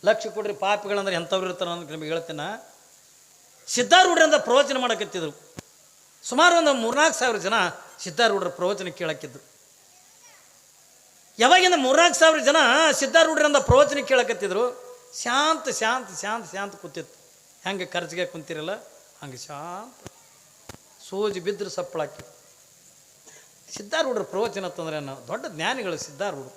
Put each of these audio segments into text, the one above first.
ಲಕ್ಷ್ಯ ಕೊಡ್ರಿ ಪಾಪಿಗಳಂದ್ರೆ ಎಂಥವ್ರು ಇರ್ತಾರ ಅಂತ ನಿಮಗೆ ಹೇಳ್ತೇನೆ. ಸಿದ್ಧಾರೂಢರಿಂದ ಪ್ರವಚನ ಮಾಡಕತ್ತಿದ್ರು. ಸುಮಾರು ಒಂದು 3-4 ಸಾವಿರ ಜನ ಸಿದ್ಧಾರೂಢರ ಪ್ರವಚನ ಕೇಳಕ್ಕಿದ್ರು. ಯಾವಾಗಿಂದ 3-4 ಸಾವಿರ ಜನ ಸಿದ್ಧಾರೂಢರಿಂದ ಪ್ರವಚನ ಕೇಳಕತ್ತಿದ್ರು, ಶಾಂತ ಶಾಂತ ಶಾಂತ ಶಾಂತ ಕೂತಿತ್ತು. ಹೆಂಗೆ ಖರ್ಚಿಗೆ ಕುಂತಿರಲ್ಲ ಹಂಗೆ ಶಾಂತ ಸೋಜಿ ಬಿದ್ದರು ಸಪ್ಪಳಾಕಿ. ಸಿದ್ಧಾರೂಢರ ಪ್ರವಚನ ಅಂತಂದ್ರೆ ನಾವು ದೊಡ್ಡ ಜ್ಞಾನಿಗಳು ಸಿದ್ಧಾರೂಢರು.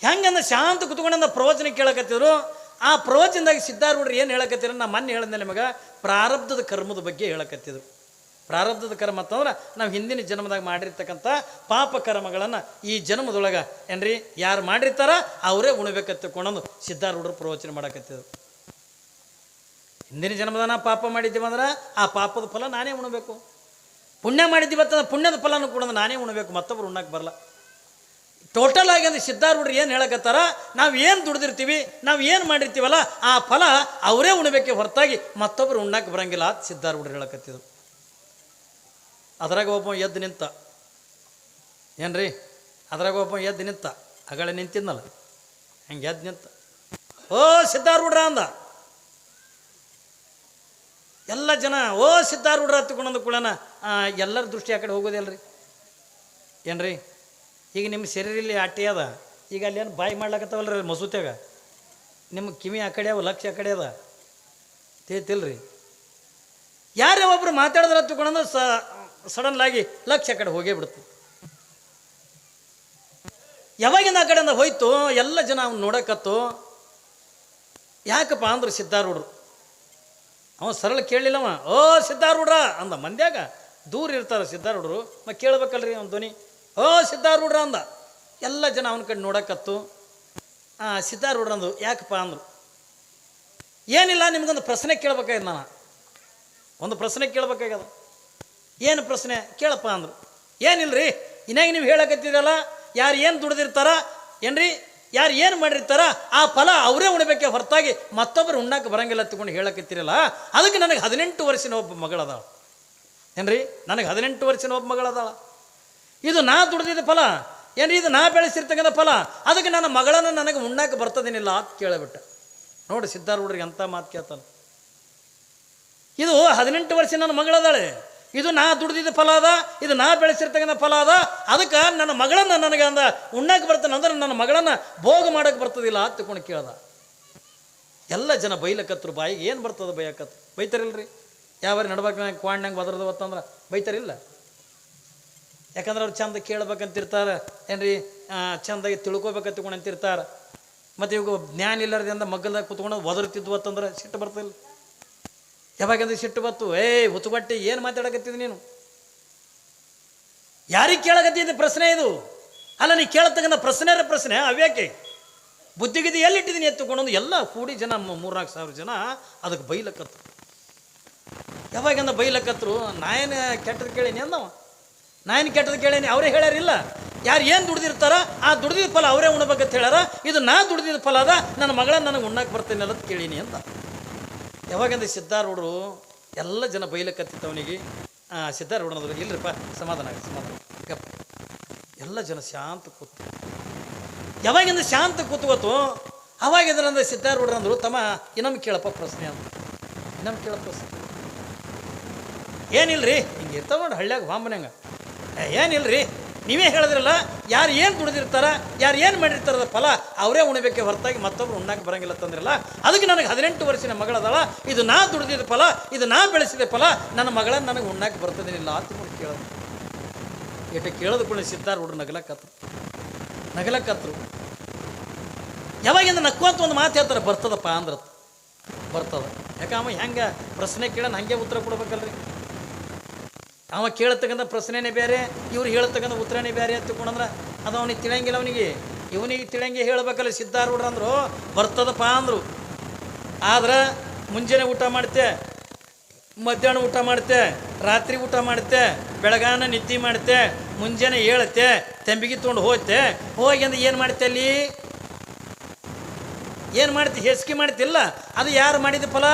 ಹೆಂಗಂದ್ರೆ ಶಾಂತ ಕುತ್ಕೊಂಡ ಪ್ರವಚನ ಕೇಳಕತ್ತಿದ್ರು. ಆ ಪ್ರವಚನದಾಗ ಸಿದ್ಧಾರೂಢರು ಏನು ಹೇಳಕತ್ತಿದ್ರು, ನಾ ಮೊನ್ನೆ ಹೇಳಿದೆ ನಿಮಗೆ, ಪ್ರಾರಬ್ಧದ ಕರ್ಮದ ಬಗ್ಗೆ ಹೇಳಕತ್ತಿದ್ರು. ಪ್ರಾರಬ್ಧದ ಕರ್ಮ ಅಂತಂದ್ರೆ ನಾವು ಹಿಂದಿನ ಜನ್ಮದಾಗ ಮಾಡಿರ್ತಕ್ಕಂಥ ಪಾಪ ಕರ್ಮಗಳನ್ನು ಈ ಜನ್ಮದೊಳಗೆ ಏನ್ರಿ ಯಾರು ಮಾಡಿರ್ತಾರ ಅವರೇ ಉಣಬೇಕತ್ತಕೊಂಡು ಸಿದ್ಧಾರೂಢರು ಪ್ರವಚನ ಮಾಡಕತ್ತಿದ್ರು. ಹಿಂದಿನ ಜನ್ಮದಾಗ ನಾ ಪಾಪ ಮಾಡಿದ್ದೀವಂದ್ರೆ ಆ ಪಾಪದ ಫಲ ನಾನೇ ಉಣಬೇಕು, ಪುಣ್ಯ ಮಾಡಿದ್ದೀವತ್ತಂದ್ರೆ ಪುಣ್ಯದ ಫಲನೂ ಕೂಡ ನಾನೇ ಉಣಬೇಕು, ಮತ್ತೊಬ್ರು ಉಣ್ಣಕ್ಕೆ ಬರಲ್ಲ. ಟೋಟಲ್ ಆಗಿ ಅಂದ್ರೆ ಸಿದ್ಧಾರೂಢರು ಏನು ಹೇಳಕತ್ತಾರ, ನಾವು ಏನು ದುಡ್ದಿರ್ತೀವಿ, ನಾವು ಏನು ಮಾಡಿರ್ತೀವಲ್ಲ ಆ ಫಲ ಅವರೇ ಉಣಬೇಕೆ ಹೊರತಾಗಿ ಮತ್ತೊಬ್ರು ಉಣ್ಣಕ್ಕೆ ಬರಂಗಿಲ್ಲ ಅಂತ ಸಿದ್ಧಾರೂಢರು ಹೇಳಕತ್ತಿದ್ರು. ಅದ್ರಾಗ ಒಬ್ಬ ಎದ್ದು ನಿಂತ, ಏನ್ರಿ ಅದ್ರಾಗ ಒಬ್ಬ ಎದ್ದು ನಿಂತ, ಅಗಳ ನಿಂತಿದ್ನಲ್ಲ ಹಂಗೆ ಎದ್ದು ನಿಂತ, ಓ ಸಿದ್ಧಾರೂಢರ ಅಂದ. ಎಲ್ಲ ಜನ ಓ ಸಿದ್ಧಾರೂಢರ ಹತ್ಕೊಂಡಂದು ಕೂಡ ಎಲ್ಲರ ದೃಷ್ಟಿ ಆ ಕಡೆ ಹೋಗೋದಿಲ್ಲರಿ. ಏನ್ರಿ ಈಗ ನಿಮ್ಮ ಶರೀರಲ್ಲಿ ಅಟ್ಟಿ ಅದ, ಈಗ ಅಲ್ಲಿ ಏನು ಬಾಯಿ ಮಾಡ್ಲಕತ್ತವಲ್ರಿ ಮಸೂತ್ಯಾಗ, ನಿಮ್ಮ ಕಿವಿ ಆ ಕಡೆ ಅವ, ಲಕ್ಷ ಆ ಕಡೆ ಅದ, ತಿಳಿತಿಲ್ರಿ. ಯಾರೇ ಒಬ್ರು ಮಾತಾಡಿದ್ರೆ ಹತ್ಕೊಂಡ್ರೆ ಸಡನ್ಲಾಗಿ ಲಕ್ಷ ಆ ಕಡೆ ಹೋಗೇ ಬಿಡ್ತು. ಯಾವಾಗಿಂದ ಆ ಕಡೆಯಿಂದ ಹೋಯ್ತು ಎಲ್ಲ ಜನ ಅವ್ನು ನೋಡಕತ್ತು. ಯಾಕಪ್ಪ ಅಂದ್ರೆ ಸಿದ್ಧಾರೂಢರು ಅವ ಸರಳ ಕೇಳಲಿಲ್ಲವ, ಓ ಸಿದ್ಧಾರೂಢ ಅಂದ. ಮಂದ್ಯಾಗ ದೂರ ಇರ್ತಾರೆ ಸಿದ್ಧಾರೂಢರು, ಕೇಳ್ಬೇಕಲ್ರಿ ಅವನ ಧ್ವನಿ, ಓ ಸಿದ್ಧಾರೂಢ ಅಂದ. ಎಲ್ಲ ಜನ ಅವನ ಕಡೆ ನೋಡಕತ್ತು. ಸಿದ್ಧಾರೂಢ ಅಂದು, ಯಾಕಪ್ಪ ಅಂದರು. ಏನಿಲ್ಲ, ನಿಮ್ಗೊಂದು ಪ್ರಶ್ನೆ ಕೇಳ್ಬೇಕಾಗ್ಯದ, ನಾನು ಒಂದು ಪ್ರಶ್ನೆ ಕೇಳ್ಬೇಕಾಗ್ಯದ. ಏನು ಪ್ರಶ್ನೆ ಕೇಳಪ್ಪ ಅಂದರು. ಏನಿಲ್ರಿ, ಇನ್ನಾಗ ನೀವು ಹೇಳಕತ್ತಿರಲ್ಲ, ಯಾರು ಏನು ದುಡ್ದಿರ್ತಾರ ಏನ್ರಿ, ಯಾರು ಏನು ಮಾಡಿರ್ತಾರ ಆ ಫಲ ಅವರೇ ಉಣಬೇಕೆ ಹೊರತಾಗಿ ಮತ್ತೊಬ್ಬರು ಉಣ್ಣಕ್ಕೆ ಬರಂಗಿಲ್ಲ ತಗೊಂಡು ಹೇಳಕತ್ತಿರಲ್ಲ. ಅದಕ್ಕೆ ನನಗೆ 18 ವರ್ಷದ ಒಬ್ಬ ಮಗಳದಾಳ. ಏನ್ರಿ ನನಗೆ 18 ವರ್ಷದ ಒಬ್ಬ ಮಗಳದಾಳ. ಇದು ನಾ ದುಡ್ದಿದ್ದ ಫಲ ಏನ್ರಿ, ಇದು ನಾ ಬೆಳೆಸಿರ್ತಕ್ಕಂಥ ಫಲ. ಅದಕ್ಕೆ ನನ್ನ ಮಗಳನ್ನು ನನಗೆ ಉಣ್ಣಕ್ಕೆ ಬರ್ತದೇನಿಲ್ಲ ಅಂತ ಕೇಳಿಬಿಟ್ಟ. ನೋಡಿ ಸಿದ್ಧಾರೂಢರಿಗೆ ಅಂಥ ಮಾತು ಕೇಳ್ತಾನೆ. ಇದು 18 ವರ್ಷ ನನ್ನ ಮಗಳದಾಳೆ, ಇದು ನಾ ದುಡ್ದಿದ್ದ ಫಲ ಅದ, ಇದು ನಾ ಬೆಳೆಸಿರ್ತಕ್ಕಂಥ ಫಲ ಅದ. ಅದಕ್ಕೆ ನನ್ನ ಮಗಳನ್ನು ನನಗೆ ಅಂದ ಉಣ್ಣಕ್ಕೆ ಬರ್ತಾನೆ ಅಂದ್ರೆ ನನ್ನ ಮಗಳನ್ನು ಭೋಗ ಮಾಡೋಕ್ಕೆ ಬರ್ತದಿಲ್ಲ ಅಂತ ತಿಳ್ಕೊಂಡು ಕೇಳ್ದ. ಎಲ್ಲ ಜನ ಬೈಲಕತ್ರು, ಬಾಯಿಗೆ ಏನು ಬರ್ತದೆ ಬೈಯಕತ್ರು, ಬೈತಾರಿಲ್ರಿ. ಯಾವಾರು ನಡ್ಬೇಕು ಕ್ವಾಣ್ಯಂಗೆ ಬದ್ರದವತ್ತಂದ್ರೆ ಬೈತಾರಿಲ್ಲ. ಯಾಕಂದ್ರೆ ಅವ್ರು ಚಂದ ಕೇಳ್ಬೇಕಂತಿರ್ತಾರೆ ಏನ್ರಿ, ಚಂದಾಗಿ ತಿಳ್ಕೊಬೇಕಂತ ತಿಳ್ಕೊಂಡಂತಿರ್ತಾರೆ. ಮತ್ತು ಇವಾಗ ಜ್ಞಾನ ಇಲ್ಲರದಿಂದ ಮಗ್ಗಲ್ದಾಗ ಕುತ್ಕೊಂಡು ಒದರ್ತಿದ್ವತ್ತಂದ್ರೆ ಸಿಟ್ಟು ಬರ್ತಿಲ್ಲ. ಯಾವಾಗಂದ್ರೆ ಸಿಟ್ಟು ಬತ್ತು, ಹುತ್ತುಗಟ್ಟಿ ಏನು ಮಾತಾಡಕತ್ತಿದ್ ನೀನು, ಯಾರಿಗೆ ಕೇಳಕತ್ತಿದ್ದ ಪ್ರಶ್ನೆ ಇದು ಅಲ್ಲ, ನೀ ಕೇಳತಕ್ಕಂಥ ಪ್ರಶ್ನೆ ಅವ್ಯಾಕೆ ಬುದ್ಧಿಗಿದ್ದು ಎಲ್ಲಿಟ್ಟಿದ್ದೀನಿ ಎತ್ತುಕೊಂಡೊಂದು ಎಲ್ಲ ಕೂಡಿ ಜನ 3-4 ಸಾವಿರ ಜನ ಅದಕ್ಕೆ ಬೈಲಕತ್ರು. ಯಾವಾಗಂದ ಬೈಲಕತ್ರು, ನಾಯೇನು ಕೆಟ್ಟದ್ದು ಕೇಳೀನಿ ಅಂದವ, ನಾಯೇನು ಕೆಟ್ಟದ್ದು ಕೇಳೀನಿ, ಅವರೇ ಹೇಳ್ಯಾರಿಲ್ಲ. ಯಾರು ಏನು ದುಡ್ದಿರ್ತಾರ ಆ ದುಡ್ದಿದ್ದ ಫಲ ಅವರೇ ಉಣ್ಬೇಕಂತ ಹೇಳ್ಯಾರ. ಇದು ನಾ ದುಡ್ದಿದ್ದ ಫಲ ಅದ, ನನ್ನ ಮಗಳನ್ನ ನನಗೆ ಉಣ್ಣಕ್ಕೆ ಬರ್ತೇನೆ ಅನ್ನೋದು ಕೇಳೀನಿ ಅಂತ. ಯಾವಾಗಂದ್ರೆ ಸಿದ್ಧಾರೂಢರು ಎಲ್ಲ ಜನ ಬೈಲಕತ್ತಿತ್ತವನಿಗೆ. ಸಿದ್ಧಾರೂಢನದ್ರು, ಇಲ್ಲರಿಪ್ಪ ಸಮಾಧಾನ ಗಪ್ಪ. ಎಲ್ಲ ಜನ ಶಾಂತ ಕೂತು. ಯಾವಾಗಿಂದ ಶಾಂತ ಕೂತ್ಕೋತು ಅವಾಗಿದ್ರಂದ್ರೆ ಸಿದ್ಧಾರೂಢರಂದ್ರು, ತಮ್ಮ ಇನ್ನೊಮ್ಮೆ ಕೇಳಪ್ಪ ಪ್ರಶ್ನೆ ಅಂತ. ಇನ್ನೊಮ್ಮೆ ಕೇಳಪ್ಪ ಪ್ರಶ್ನೆ. ಏನಿಲ್ರಿ, ಹಿಂಗೆ ಇರ್ತಾವ ನೋಡಿ ಹಳ್ಳ್ಯಾಗ ವಾಮನಂಗ, ಏನಿಲ್ರಿ ನೀವೇ ಹೇಳಿದ್ರಲ್ಲ, ಯಾರು ಏನು ದುಡಿದಿರ್ತಾರ ಯಾರು ಏನು ಮಾಡಿರ್ತಾರದ ಫಲ ಅವರೇ ಉಣಬೇಕೆ ಹೊರತಾಗಿ ಮತ್ತೊಬ್ರು ಉಣ್ಣಕ್ಕೆ ಬರಂಗಿಲ್ಲ ತಂದ್ರಲ್ಲ. ಅದಕ್ಕೆ ನನಗೆ 18 ವರ್ಷದ ಮಗಳದಳ, ಇದು ನಾ ದುಡಿದಿದ್ದ ಫಲ, ಇದು ನಾ ಬೆಳೆಸಿದ ಫಲ, ನನ್ನ ಮಗಳನ್ನು ನನಗೆ ಉಣ್ಣಕ್ಕೆ ಬರ್ತದೇನಿಲ್ಲ ಅಂತ ಕೇಳೋದು. ಏಟ ಕೇಳೋದು ಕೂಡ ಸಿದ್ಧಾರೂಢರು ನಗಲಕ್ಕತ್ರು. ಯಾವಾಗಿಂದ ನಕ್ಕುವಂತ ಒಂದು ಮಾತು ಹೇಳ್ತಾರೆ, ಬರ್ತದಪ್ಪ ಅಂದ್ರೆ ಬರ್ತದ. ಯಾಕೆ ಅವ ಹೆಂಗೆ ಪ್ರಶ್ನೆ ಕೇಳೋಣ ಹಂಗೆ ಉತ್ತರ ಕೊಡ್ಬೇಕಲ್ರಿ. ಅವ ಕೇಳತಕ್ಕಂಥ ಪ್ರಶ್ನೆನೇ ಬೇರೆ, ಇವ್ರು ಹೇಳ್ತಕ್ಕಂಥ ಉತ್ತರನೇ ಬೇರೆ ಅಂತ ತಿಳ್ಕೊಂಡ್ರೆ ಅದು ಅವನಿಗೆ ತಿಳಿಯಂಗಿಲ್ಲ. ಇವನಿಗೆ ತಿಳಿಯಂಗೆ ಹೇಳ್ಬೇಕಲ್ಲ. ಸಿದ್ಧಾರೂಢರು ಅಂದರು ಬರ್ತದಪ್ಪ ಅಂದರು. ಆದ್ರೆ ಮುಂಜಾನೆ ಊಟ ಮಾಡ್ತೆ, ಮಧ್ಯಾಹ್ನ ಊಟ ಮಾಡ್ತೆ, ರಾತ್ರಿ ಊಟ ಮಾಡ್ತೆ, ಬೆಳಗಾನ ನಿದ್ದೆ ಮಾಡ್ತೆ, ಮುಂಜಾನೆ ಹೇಳುತ್ತೆ, ತೆಂಬಿಗೆ ತೊಗೊಂಡು ಹೋಗ್ತೆ, ಹೋಗಿ ಅಂದ್ರೆ ಏನು ಮಾಡ್ತೆ, ಅಲ್ಲಿ ಏನು ಮಾಡ್ತಿ, ಹೆಸ್ಕಿ ಮಾಡ್ತಿಲ್ಲ. ಅದು ಯಾರು ಮಾಡಿದ ಫಲ,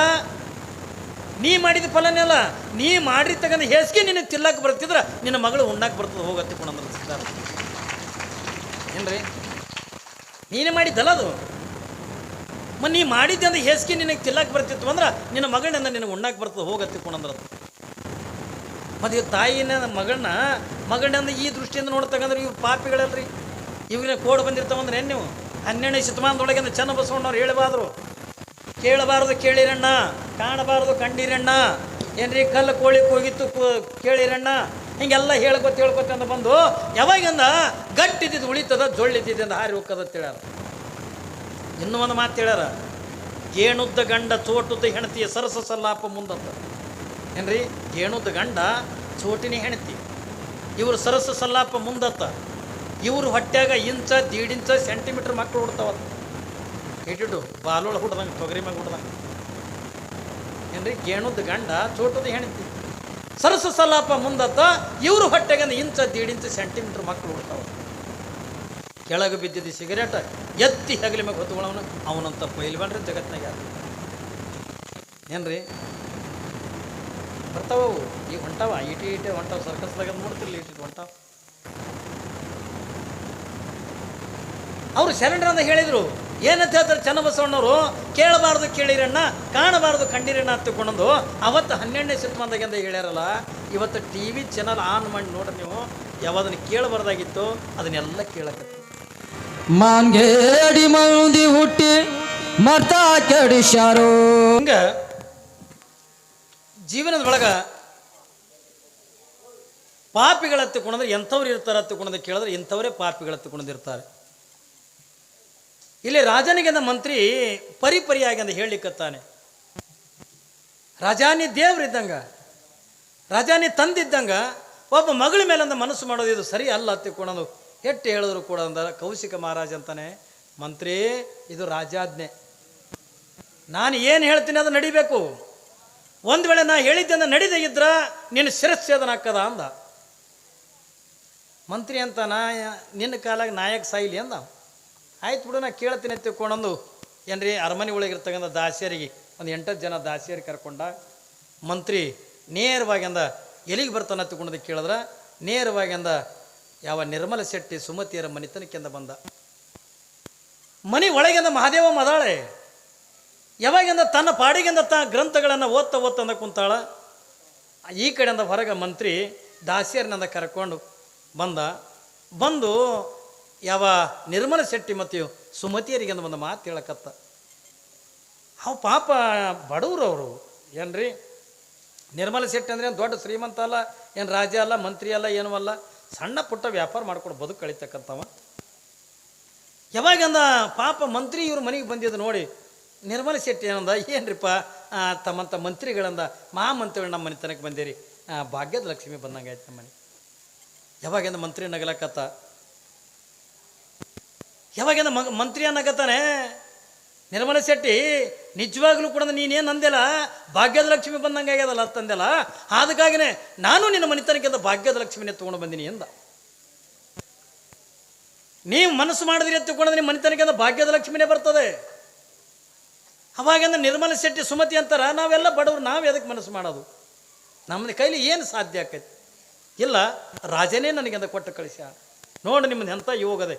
ನೀ ಮಾಡಿದ ಫಲನೆಲ್ಲ. ನೀ ಮಾಡಿರ್ತಕ್ಕಂಥ ಹೆಸ್ಗೆ ನಿನ್ನ ತಿಲ್ಲಕ್ಕೆ ಬರ್ತಿದ್ರೆ ನಿನ್ನ ಮಗಳು ಉಣ್ಣಕ್ಕೆ ಬರ್ತದೆ, ಹೋಗತ್ತೆ ಕೊಡಂದ್ರೆ ಸಿದ್ಧಾರ ಏನ್ರಿ, ನೀನೇ ಮಾಡಿದ್ದಲ್ಲ ಅದು. ನೀ ಮಾಡಿದ್ದೆ ಅಂದ್ರೆ ಹೇಸಿಗೆ ನಿನಗೆ ತಿಲ್ಲಕ್ಕೆ ಬರ್ತಿತ್ತು ಅಂದ್ರೆ ನಿನ್ನ ಮಗಳನ್ನ ನಿನಗೆ ಉಣ್ಣಕ್ಕೆ ಬರ್ತದೆ ಹೋಗತ್ತಿಕೊಂಡ್ರ. ಮತ್ತು ಇವ್ರ ತಾಯಿನ ಮಗಳನ್ನ ಈ ದೃಷ್ಟಿಯಿಂದ ನೋಡ್ತಕ್ಕಂದ್ರೆ ಇವ್ರು ಪಾಪಿಗಳಲ್ರಿ. ಇವ್ರಿಗೆ ಕೋಡ್ ಬಂದಿರ್ತಾವಂದ್ರೆ ಏನು ನೀವು 12ನೇ ಶತಮಾನದೊಳಗೆ ಚನ್ನಬಸವಣ್ಣವ್ರು ಕೇಳಬಾರದು ಕೇಳಿರಣ್ಣ, ಕಾಣಬಾರದು ಕಂಡಿರಣ್ಣ, ಏನ್ರಿ ಕಲ್ಲು ಕೋಳಿ ಹೋಗಿತ್ತು ಕೇಳಿರಣ್ಣ, ಹಿಂಗೆಲ್ಲ ಹೇಳ್ಕೊತ ಅಂತ ಬಂದು ಯಾವಾಗಿಂದ ಗಟ್ಟಿದ್ದು ಉಳಿತದ ಜೊಳ್ಳಿದ್ದಿಂದ ಹಾರಿ ಹೋಗ್ತದ ಹೇಳ್ಯಾರ. ಇನ್ನೂ ಒಂದು ಮಾತು ಹೇಳ್ಯಾರ, ಗೇಣುದ್ದ ಗಂಡ ಚೋಟುದ್ದ ಹೆಣತಿಯ ಸರಸ ಸಲ್ಲಾಪ ಮುಂದಂತ. ಏನ್ರಿ ಗೇಣುದ್ದ ಗಂಡ ಚೋಟಿನಿ ಹೆಣತಿ, ಇವರು ಸರಸ ಸಲ್ಲಾಪ ಮುಂದತ್ತ. ಇವ್ರು ಹೊಟ್ಯಾಗ ಇಂಚ 1.5 ಇಂಚ ಸೆಂಟಿಮೀಟ್ರ್ ಮಕ್ಕಳು ಹುಡ್ತಾವತ್ತ. ಇಟ್ಟಿಟ್ಟು ಬಾಲೋಳ ಹುಡ್ದಂಗೆ ತೊಗರಿ ಮ್ಯಾಗ ಹುಡ್ದಂಗೆ. ಏನ್ರಿ ಗೇಣುದ್ದ ಗಂಡ ಚೋಟುದ ಹೆಣತಿ, ಸರಸ ಸಲ್ಲಾಪ ಮುಂದತ್ತ. ಇವರು ಹೊಟ್ಟೆಗೆ 1 ಇಂಚ 1.5 ಇಂಚ ಸೆಂಟಿಮೀಟ್ರ್ ಮಕ್ಕಳು ಹುಡ್ತಾವ. ಕೆಳಗೆ ಬಿದ್ದಿದ್ದು ಸಿಗರೇಟ್ ಎತ್ತಿ ಹೆಗಲಿ ಮ್ಯಾಗ ಹೊತ್ಕೊಳ್ಳೋನು ಅವನಂತ ಪೈಲ್ವಾನ್ರಿ ಜಗತ್ನಾಗ ಯಾರು ಏನ್ರಿ ಬರ್ತಾವು. ಈಗ ಹೊಂಟಾವ ಇಟಿ ಹೊಂಟಾವ, ಸರ್ಕಸ್ದಾಗ ನೋಡ್ತಿರ್ಲಿ ಇಟಿ ಹೊಂಟಾವ. ಅವರು ಶರಣರ ಅಂತ ಹೇಳಿದರು. ಏನಂತ ಹೇಳ್ತಾರೆ ಚನ್ನಬಸವಣ್ಣವರು, ಕೇಳಬಾರ್ದು ಕೇಳಿರಣ್ಣ, ಕಾಣಬಾರ್ದು ಕಂಡಿರಣ್ಣ ಅಂತ ತಿಳ್ಕೊಂಡು ಅವತ್ತು 12ನೇ ಶತಮಾನದಾಗಿಂದ ಹೇಳ್ಯಾರಲ್ಲ. ಇವತ್ತು TV ಚಾನಲ್ ಆನ್ ಮಾಡಿ ನೋಡ್ರಿ ನೀವು, ಯಾವ್ದನ್ನು ಕೇಳಬಾರ್ದಾಗಿತ್ತು ಅದನ್ನೆಲ್ಲ ಕೇಳಕತ್ತಿ. ಮಾನ್ಗೇಡಿ ಮಂದಿ ಹುಟ್ಟಿ ಮತ ಕೆಡಿಸ್ಯಾರೋ. ಹಂಗ ಜೀವನದ ಒಳಗ ಪಾಪಿಗಳ ಹತ್ತಿಕೊಂಡ್ರೆ ಎಂಥವ್ರು ಇರ್ತಾರೆ ಹತ್ತಿಕೊಂಡ್ರೆ ಕೇಳಿದ್ರೆ ಇಂಥವರೇ ಪಾಪಿಗಳ ಹತ್ತಿಕೊಂಡಿರ್ತಾರೆ. ಇಲ್ಲಿ ರಾಜನಿಗೆಂದ ಮಂತ್ರಿ ಪರಿಯಾಗಿ ಅಂತ ಹೇಳಿಕತ್ತಾನೆ. ರಾಜಾನಿ ದೇವ್ರಿದ್ದಂಗ, ರಾಜಾನಿ ತಂದಿದ್ದಂಗ ಒಬ್ಬ ಮಗಳ ಮೇಲಂದ ಮನಸ್ಸು ಮಾಡೋದು ಇದು ಸರಿ ಅಲ್ಲ ಹತ್ತಿಕೊಳ್ಳೋದು. ಎಷ್ಟು ಹೇಳಿದ್ರು ಕೂಡ ಅಂದ ಕೌಶಿಕ ಮಹಾರಾಜ ಅಂತಾನೆ, ಮಂತ್ರಿ ಇದು ರಾಜಾಜ್ಞೆ, ನಾನು ಏನು ಹೇಳ್ತೀನಿ ಅದು ನಡಿಬೇಕು. ಒಂದು ವೇಳೆ ನಾ ಹೇಳಿದ್ದೆ ನಡೀದೇ ಇದ್ರ ನಿನ್ನ ಶಿರಚ್ಛೇದನ ಹಾಕದ ಅಂದ. ಮಂತ್ರಿ ಅಂತ ನಿನ್ನ ಕಾಲಾಗ ನಾಯಕ ಸಾಯಿಲಿ ಅಂದ. ಆಯ್ತು ಬಿಡು, ನಾ ಕೇಳ್ತೀನಿ ತಿಳ್ಕೊಂಡೊಂದು ಏನ್ರಿ ಅರಮನೆ ಒಳಗಿರ್ತಕ್ಕಂಥ ದಾಸಿಯರಿಗೆ ಒಂದು 8 ಜನ ದಾಸಿಯರಿಗೆ ಕರ್ಕೊಂಡ ಮಂತ್ರಿ ನೇರವಾಗಿ ಅಂದ ಎಲ್ಲಿಗೆ ಬರ್ತಾನೆ ತಿಳ್ಕೊಂಡದ ಕೇಳಿದ್ರೆ ನೇರವಾಗಿ ಅಂದ ಯಾವ ನಿರ್ಮಲ ಶೆಟ್ಟಿ ಸುಮತಿಯರ ಮನೆತನಕ್ಕೆಂದ ಬಂದ. ಮನೆ ಒಳಗಿಂದ ಮಹಾದೇವ ಮದಾಳೆ ಯಾವಾಗಿಂದ ತನ್ನ ಪಾಡಿಗಿಂದ ಗ್ರಂಥಗಳನ್ನು ಓದ್ತಾ ಕುಂತಾಳ. ಈ ಕಡೆಯಿಂದ ಹೊರಗೆ ಮಂತ್ರಿ ದಾಸಿಯರನಿಂದ ಕರ್ಕೊಂಡು ಬಂದು ಯಾವ ನಿರ್ಮಲ ಶೆಟ್ಟಿ ಮತ್ತು ಸುಮತಿಯರಿಗೆಂದ ಒಂದು ಮಾತು ಹೇಳಕತ್ತ. ಅವು ಪಾಪ ಬಡವರು ಅವರು ಏನ್ರಿ. ನಿರ್ಮಲ ಶೆಟ್ಟಿ ಅಂದರೆ ದೊಡ್ಡ ಶ್ರೀಮಂತ ಅಲ್ಲ, ಏನು ರಾಜ ಅಲ್ಲ, ಮಂತ್ರಿ ಅಲ್ಲ, ಏನೂ ಅಲ್ಲ, ಸಣ್ಣ ಪುಟ್ಟ ವ್ಯಾಪಾರ ಮಾಡ್ಕೊಂಡು ಬದುಕು ಕಳಿತಕ್ಕಂಥವ. ಯಾವಾಗಂದ ಪಾಪ ಮಂತ್ರಿ ಇವ್ರ ಮನೆಗೆ ಬಂದಿದ್ದು ನೋಡಿ ನಿರ್ಮಲ ಶೆಟ್ಟಿ ಏನಂದ, ಏನ್ರಿಪ್ಪ ತಮ್ಮಂಥ ಮಂತ್ರಿಗಳಂದ ಮಹಾಮಂತ್ರಿಗಳು ನಮ್ಮ ಮನೆ ತನಕ ಬಂದಿರಿ, ಭಾಗ್ಯದ ಲಕ್ಷ್ಮಿ ಬಂದಂಗೆ ಆಯ್ತು ನಮ್ಮ ಮನೆ. ಯಾವಾಗಿಂದ ಮಂತ್ರಿ ನಗಲಕತ್ತ, ಯಾವಾಗಿಂದ ಮಂತ್ರಿ ಅನ್ನಕತ್ತಾನೆ ನಿರ್ಮಲ ಶೆಟ್ಟಿ, ನಿಜವಾಗ್ಲೂ ಕೂಡ ನೀನೇನು ಅಂದೆಲ್ಲ ಭಾಗ್ಯದ ಲಕ್ಷ್ಮಿ ಬಂದಂಗೆ ಆಗ್ಯದಲ್ಲ ಅಂತಂದೆಲ್ಲ, ಅದಕ್ಕಾಗಿನೇ ನಾನು ನಿನ್ನ ಮನೆತನಕ್ಕಿಂತ ಭಾಗ್ಯದ ಲಕ್ಷ್ಮಿನೇ ತೊಗೊಂಡು ಬಂದೀನಿ ಎಂದ. ನೀವು ಮನಸ್ಸು ಮಾಡಿದ್ರಿ ಎತ್ತುಕೊಂಡ್ರೆ ನಿಮ್ಮ ಮನೆತನಕ್ಕಿಂತ ಭಾಗ್ಯದ ಲಕ್ಷ್ಮಿನೇ ಬರ್ತದೆ. ಅವಾಗಿಂದ ನಿರ್ಮಲ ಶೆಟ್ಟಿ ಸುಮತಿ ಅಂತಾರ, ನಾವೆಲ್ಲ ಬಡವರು, ನಾವು ಎದಕ್ಕೆ ಮನಸ್ಸು ಮಾಡೋದು, ನಮ್ಮ ಕೈಲಿ ಏನು ಸಾಧ್ಯ ಆಕೈತಿ? ಇಲ್ಲ, ರಾಜನೇ ನನಗೆಂದ ಕೊಟ್ಟು ಕಳಿಸ್ಯ. ನೋಡಿ ನಿಮ್ಮದು ಎಂಥ ಯೋಗದೆ,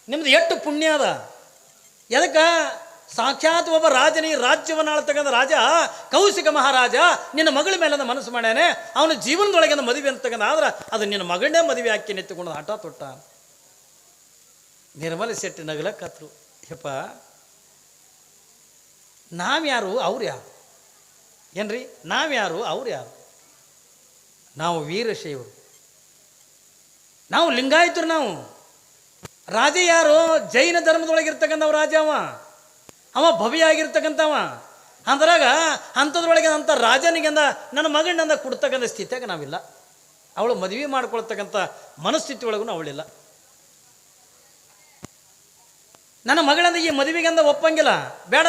ನಿಮ್ದು ಎಷ್ಟು ಪುಣ್ಯ ಅದ. ಎದಕ್ಕೆ ಸಾಕ್ಷಾತ್ ಒಬ್ಬ ರಾಜನ ಈ ರಾಜ್ಯವನ್ನು ಆಳ್ತಕ್ಕಂಥ ರಾಜ ಕೌಶಿಕ ಮಹಾರಾಜ ನಿನ್ನ ಮಗಳ ಮೇಲಂದ ಮನಸ್ಸು ಮಾಡ್ಯಾನೆ. ಅವನ ಜೀವನದೊಳಗಿಂದ ಮದುವೆ ಅಂತಕ್ಕಂಥ ಆದ್ರೆ ಅದು ನಿನ್ನ ಮಗಳನ್ನೇ ಮದುವೆ ಹಾಕಿ ನೆತ್ತುಕೊಂಡು ಹಠ ತೊಟ್ಟ. ನಿರ್ಮಲ ಶೆಟ್ಟಿ ನಗಲಕ್ಕತ್ರು, ಯಪ್ಪ ನಾವ್ಯಾರು ಅವ್ರು ಯಾರು ಏನ್ರಿ, ನಾವ್ಯಾರು ಅವ್ರು ಯಾರು? ನಾವು ವೀರಶೈವರು, ನಾವು ಲಿಂಗಾಯತರು. ನಾವು ರಾಜ ಯಾರು? ಜೈನ ಧರ್ಮದೊಳಗಿರ್ತಕ್ಕಂಥವ ರಾಜ. ಅವ ಭವ್ಯ ಆಗಿರ್ತಕ್ಕಂಥವ. ಅಂದ್ರಾಗ ಅಂಥದ್ರೊಳಗೆ ಅಂಥ ರಾಜನಿಗೆಂದ ನನ್ನ ಮಗನಂದ ಕೊಡ್ತಕ್ಕಂಥ ಸ್ಥಿತಿಯಾಗ ನಾವಿಲ್ಲ. ಅವಳು ಮದುವೆ ಮಾಡ್ಕೊಳ್ತಕ್ಕಂಥ ಮನಸ್ಥಿತಿ ಒಳಗೂ ಅವಳಿಲ್ಲ. ನನ್ನ ಮಗಳಂದ ಈ ಮದುವೆಗೆಂದ ಒಪ್ಪಂಗಿಲ್ಲ, ಬೇಡ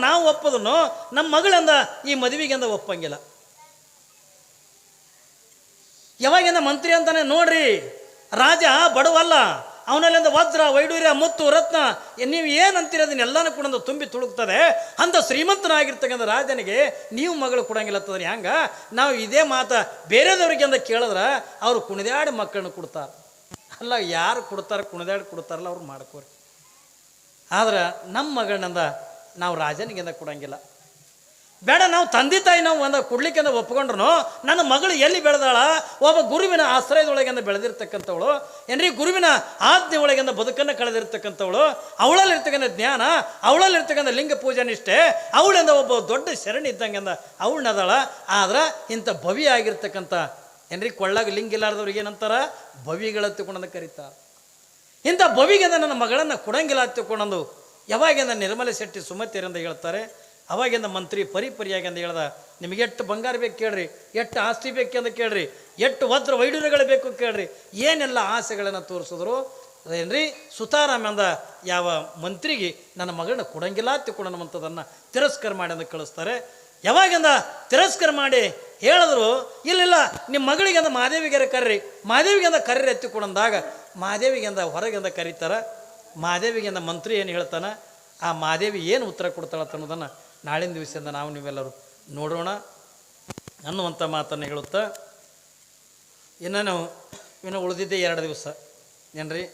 ನಾವು ಒಪ್ಪೋದನ್ನು ನಮ್ಮ ಮಗಳಂದ ಈ ಮದುವೆಗೆಂದ ಒಪ್ಪಂಗಿಲ್ಲ. ಯಾವಾಗಿಂದ ಮಂತ್ರಿ ಅಂತಾನೆ ನೋಡ್ರಿ, ರಾಜ ಬಡವಲ್ಲ, ಅವನಲ್ಲಿಂದ ವಜ್ರ ವೈಡೂರ್ಯ ಮುತ್ತು ರತ್ನ ನೀವು ಏನಂತೀರ ಅದನ್ನೆಲ್ಲನೂ ಕೂಡ ತುಂಬಿ ತುಳುಕ್ತದೆ. ಅಂಥ ಶ್ರೀಮಂತನಾಗಿರ್ತಕ್ಕಂಥ ರಾಜನಿಗೆ ನೀವು ಮಗಳು ಕೊಡಂಗಿಲ್ಲತ್ತದ್ರೆ ಹ್ಯಾಂಗ? ನಾವು ಇದೇ ಮಾತು ಬೇರೆದವ್ರಿಗೆ ಅಂತ ಕೇಳಿದ್ರೆ ಅವರು ಕುಣಿದಾಡಿ ಮಕ್ಕಳನ್ನ ಕೊಡ್ತಾರೆ. ಅಲ್ಲ, ಯಾರು ಕೊಡ್ತಾರೆ ಕುಣಿದಾಡಿ ಕೊಡ್ತಾರಲ್ಲ ಅವ್ರು ಮಾಡ್ಕೋರಿ. ಆದ್ರೆ ನಮ್ಮ ಮಗಳನ್ನಂದ ನಾವು ರಾಜನಿಗಿಂದ ಕೊಡಂಗಿಲ್ಲ. ಬೇಡ, ನಾವು ತಂದೆ ತಾಯಿ ನಾವು ಒಂದು ಕೊಡ್ಲಿಕ್ಕಿಂದ ಒಪ್ಕೊಂಡ್ರು ನನ್ನ ಮಗಳು ಎಲ್ಲಿ ಬೆಳೆದಾಳ, ಒಬ್ಬ ಗುರುವಿನ ಆಶ್ರಯದೊಳಗಿಂದ ಬೆಳೆದಿರ್ತಕ್ಕಂಥವಳು ಏನ್ರಿ, ಗುರುವಿನ ಆಜ್ಞೆ ಒಳಗಿಂದ ಬದುಕನ್ನು ಕಳೆದಿರ್ತಕ್ಕಂಥವಳು, ಅವಳಲ್ಲಿರ್ತಕ್ಕಂಥ ಜ್ಞಾನ, ಅವಳಲ್ಲಿರ್ತಕ್ಕಂಥ ಲಿಂಗ ಪೂಜೆ ನಿಷ್ಠೆ, ಅವಳಿಂದ ಒಬ್ಬ ದೊಡ್ಡ ಶರಣಿ ಇದ್ದಂಗೆಂದ ಅವಳನ್ನದಾಳ. ಆದ್ರೆ ಇಂಥ ಭವಿ ಆಗಿರ್ತಕ್ಕಂಥ ಏನ್ರಿ ಕೊಳ್ಳಾಗ ಲಿಂಗ ಇಲ್ಲಾರ್ದವ್ರಿಗೆ ಏನಂತಾರ, ಭವಿಗಳ ತಿಳ್ಕೊಂಡಂದು ಕರೀತಾರೆ. ಇಂಥ ಭವಿಗೆಂದ ನನ್ನ ಮಗಳನ್ನು ಕೊಡಂಗಿಲ್ಲ ತಿಳ್ಕೊಂಡಂದು ಯಾವಾಗಿಂದ ನಿರ್ಮಲ ಶೆಟ್ಟಿ ಸುಮತಿಯರಿಂದ ಹೇಳ್ತಾರೆ. ಅವಾಗಿಂದ ಮಂತ್ರಿ ಪರಿಪರಿಯಾಗಿ ಅಂತ ಹೇಳ್ದ, ನಿಮಗೆ ಎಷ್ಟು ಬಂಗಾರ ಬೇಕು ಕೇಳ್ರಿ, ಎಷ್ಟು ಆಸ್ತಿ ಬೇಕು ಅಂತ ಕೇಳ್ರಿ, ಎಷ್ಟು ವಜ್ರ ವೈಡೂರ್ಯಗಳು ಬೇಕು ಕೇಳ್ರಿ, ಏನೆಲ್ಲ ಆಸೆಗಳನ್ನು ತೋರಿಸಿದ್ರು ಏನ್ರಿ ಸುತಾರಾಮ ಅಂದ ಯಾವ ಮಂತ್ರಿಗೆ ನನ್ನ ಮಗಳನ್ನ ಕೊಡಂಗಿಲ್ಲ ತಿಳ್ಕೊಂಡಂಥದನ್ನು ತಿರಸ್ಕಾರ ಮಾಡಿ ಅಂತ ಕಳಿಸ್ತಾರೆ. ಯಾವಾಗಿಂದ ತಿರಸ್ಕಾರ ಮಾಡಿ ಹೇಳಿದ್ರು, ಇಲ್ಲ ನಿಮ್ಮ ಮಗಳಿಗೆ ಅಂದ ಮಾದೇವಿಗೆ ಕರ್ರಿ, ಮಾದೇವಿಗೆ ಅಂದ ಕರ್ರಿ ಎತ್ತಿಕೊಂಡಂದಾಗ ಮಾದೇವಿಗೆ ಅಂದ ಹೊರಗಿಂದ ಕರೀತಾರೆ. ಮಾದೇವಿಗೆ ಅಂದ ಮಂತ್ರಿ ಏನು ಹೇಳ್ತಾನೆ, ಆ ಮಾದೇವಿ ಏನು ಉತ್ತರ ಕೊಡ್ತಾಳೆ ಅನ್ನೋದನ್ನು ನಾಳಿನ ದಿವಸದಿಂದ ನಾವು ನೀವೆಲ್ಲರೂ ನೋಡೋಣ ಅನ್ನುವಂಥ ಮಾತನ್ನು ಹೇಳುತ್ತಾ ಇನ್ನು ಉಳಿದಿದ್ದೇ 2 ದಿವಸ ಏನ್ರಿ.